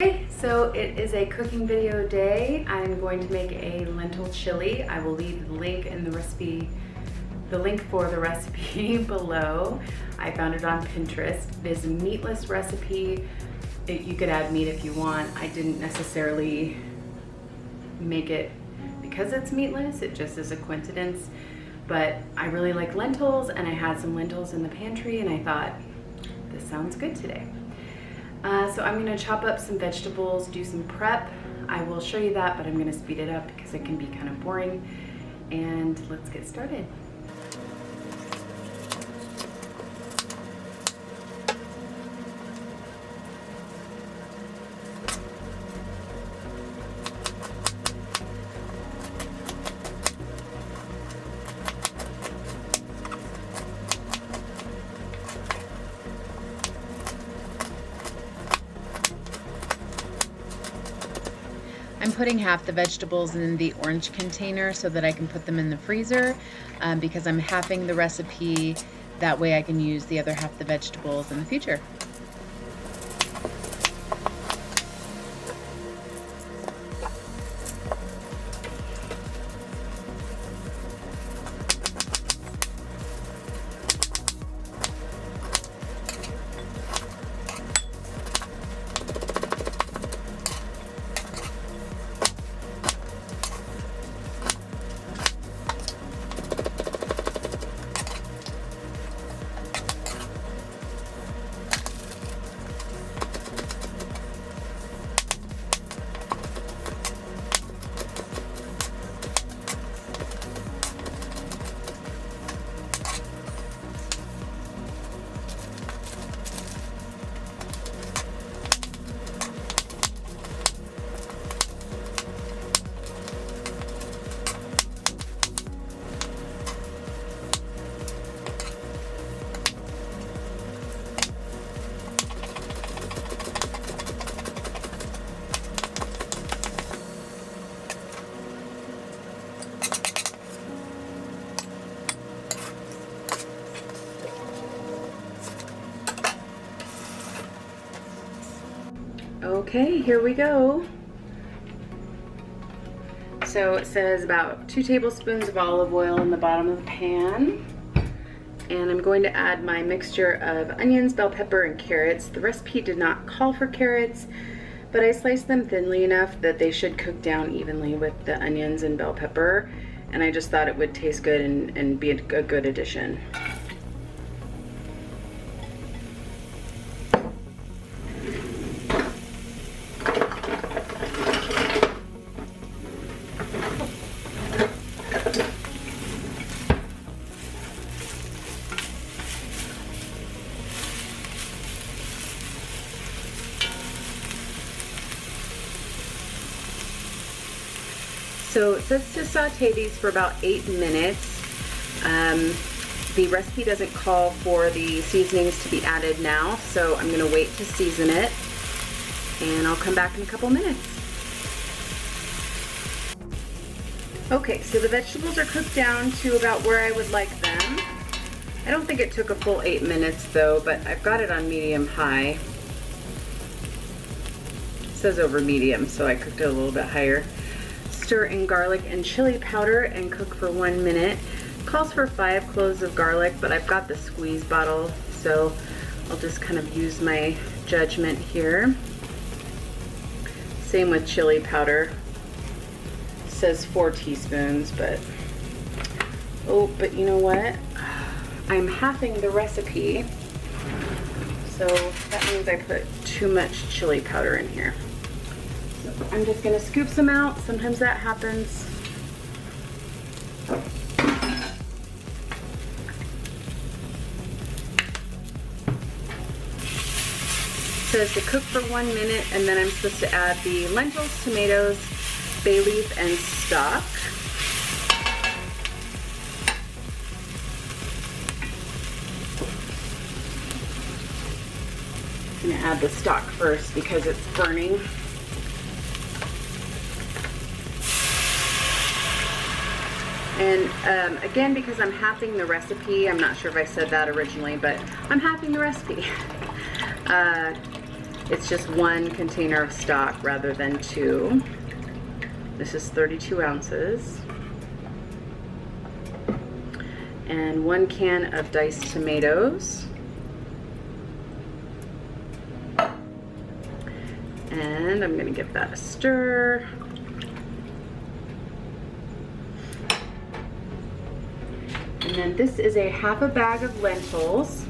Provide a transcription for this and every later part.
Okay, so it is a cooking video day. I'm going to make a lentil chili. I will leave the link in the recipe, the link for the recipe below. I found it on Pinterest. It is a meatless recipe. You could add meat if you want. I didn't necessarily make it because it's meatless. It just is a coincidence. But I really like lentils, and I had some lentils in the pantry, and I thought, this sounds good today. So I'm gonna chop up some vegetables, do some prep. I will show you that, but I'm gonna speed it up because it can be kind of boring. And let's get started. I'm putting half the vegetables in the orange container so that I can put them in the freezer because I'm halving the recipe. That way I can use the other half of the vegetables in the future. Okay, here we go. So it says about 2 tablespoons of olive oil in the bottom of the pan. And I'm going to add my mixture of onions, bell pepper, and carrots. The recipe did not call for carrots, but I sliced them thinly enough that they should cook down evenly with the onions and bell pepper. And I just thought it would taste good and be a good addition. So it says to saute these for about 8 minutes. The recipe doesn't call for the seasonings to be added now, so I'm going to wait to season it, and I'll come back in a couple minutes. Okay, so the vegetables are cooked down to about where I would like them. I don't think it took a full 8 minutes though, but I've got it on medium-high. It says over medium, so I cooked it a little bit higher. Stir in garlic and chili powder and cook for 1 minute. Calls for 5 cloves of garlic, but I've got the squeeze bottle, so I'll just kind of use my judgment here. Same with chili powder. It says 4 teaspoons, but but you know what? I'm halving the recipe, so that means I put too much chili powder in here. I'm just going to scoop some out. Sometimes that happens. It says to cook for 1 minute, and then I'm supposed to add the lentils, tomatoes, bay leaf, and stock. I'm going to add the stock first because it's burning. And again, because I'm halving the recipe, I'm not sure if I said that originally, but I'm halving the recipe. It's just one container of stock rather than two. This is 32 ounces. And 1 can of diced tomatoes. And I'm gonna give that a stir. And then this is a half a bag of lentils.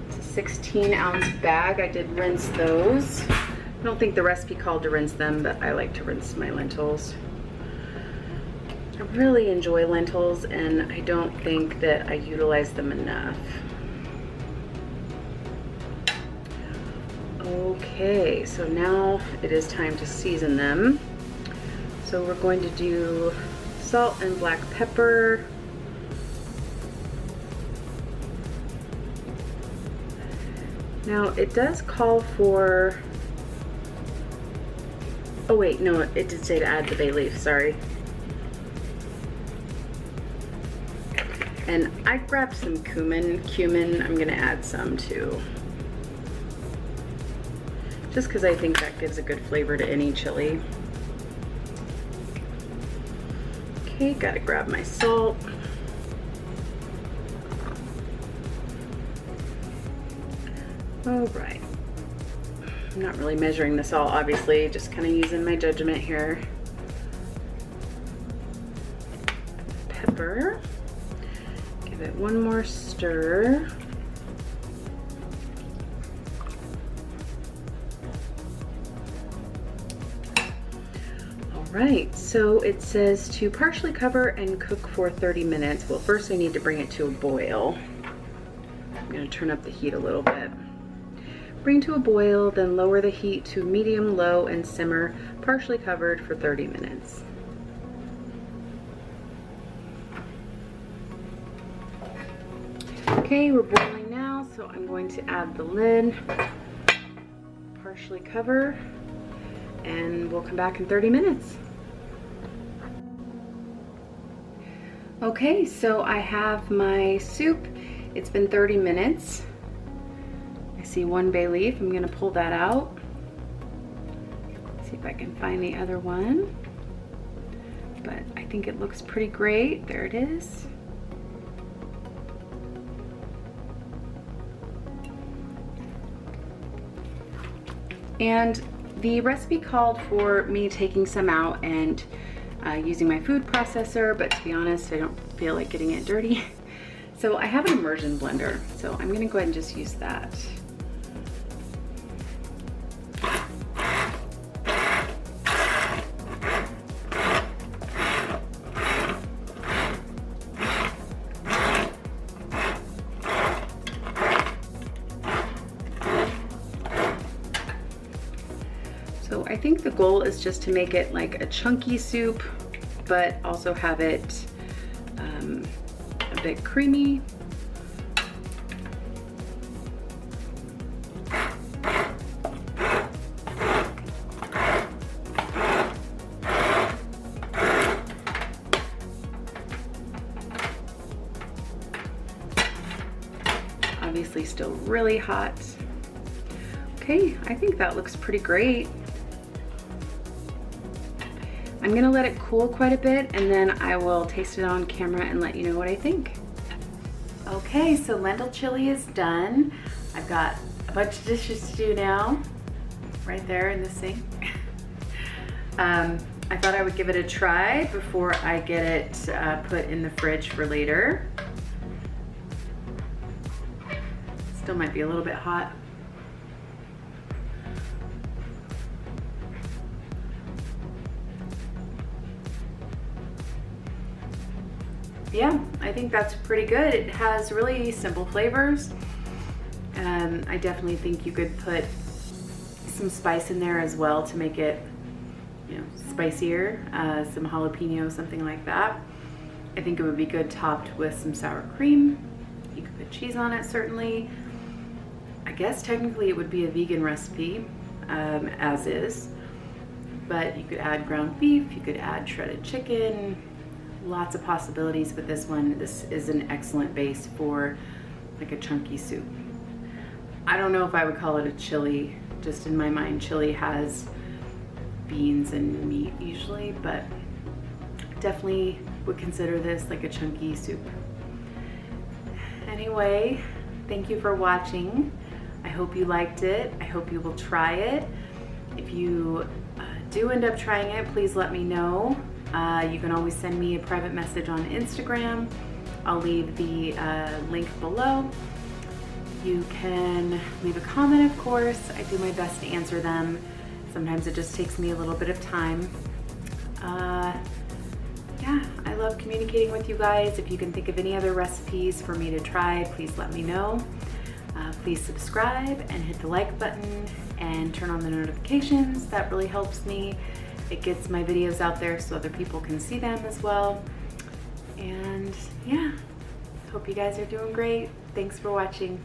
It's a 16-ounce bag. I did rinse those. I don't think the recipe called to rinse them, but I like to rinse my lentils. I really enjoy lentils, and I don't think that I utilize them enough. Okay, so now it is time to season them. So we're going to do salt and black pepper. Now it does call for, oh wait, no, it did say to add the bay leaf, sorry. And I grabbed some cumin. I'm gonna add some too. Just because I think that gives a good flavor to any chili. Okay, gotta grab my salt. All right. I'm not really measuring the salt, obviously, just kind of using my judgment here. Pepper. Give it one more stir. All right, so it says to partially cover and cook for 30 minutes. Well, first I need to bring it to a boil. I'm gonna turn up the heat a little bit. Bring to a boil, then lower the heat to medium, low, and simmer, partially covered for 30 minutes. Okay, we're boiling now, so I'm going to add the lid, partially cover, and we'll come back in 30 minutes. Okay, so I have my soup. It's been 30 minutes. I see 1 bay leaf. I'm gonna pull that out. See if I can find the other one. But I think it looks pretty great. There it is. And the recipe called for me taking some out and using my food processor, but to be honest, I don't feel like getting it dirty. So I have an immersion blender, so I'm gonna go ahead and just use that. So I think the goal is just to make it like a chunky soup, but also have it a bit creamy. Obviously still really hot. Okay, I think that looks pretty great. I'm gonna let it cool quite a bit and then I will taste it on camera and let you know what I think. Okay, so lentil chili is done. I've got a bunch of dishes to do now, right there in the sink. I thought I would give it a try before I get it put in the fridge for later. Still might be a little bit hot. Yeah, I think that's pretty good. It has really simple flavors. I definitely think you could put some spice in there as well to make it, you know, spicier. Some jalapeno, something like that. I think it would be good topped with some sour cream. You could put cheese on it, certainly. I guess technically it would be a vegan recipe, as is. But you could add ground beef, you could add shredded chicken. Lots of possibilities with this one. This is an excellent base for like a chunky soup. I don't know if I would call it a chili just in my mind, chili has beans and meat usually, but definitely would consider this like a chunky soup. Anyway, thank you for watching. I hope you liked it. I hope you will try it. If you do end up trying it, please let me know. You can always send me a private message on Instagram. I'll leave the link below. You can leave a comment, of course. I do my best to answer them. Sometimes it just takes me a little bit of time. Yeah, I love communicating with you guys. If you can think of any other recipes for me to try, please let me know. Please subscribe and hit the like button and turn on the notifications. That really helps me. It gets my videos out there so other people can see them as well. And yeah, hope you guys are doing great. Thanks for watching.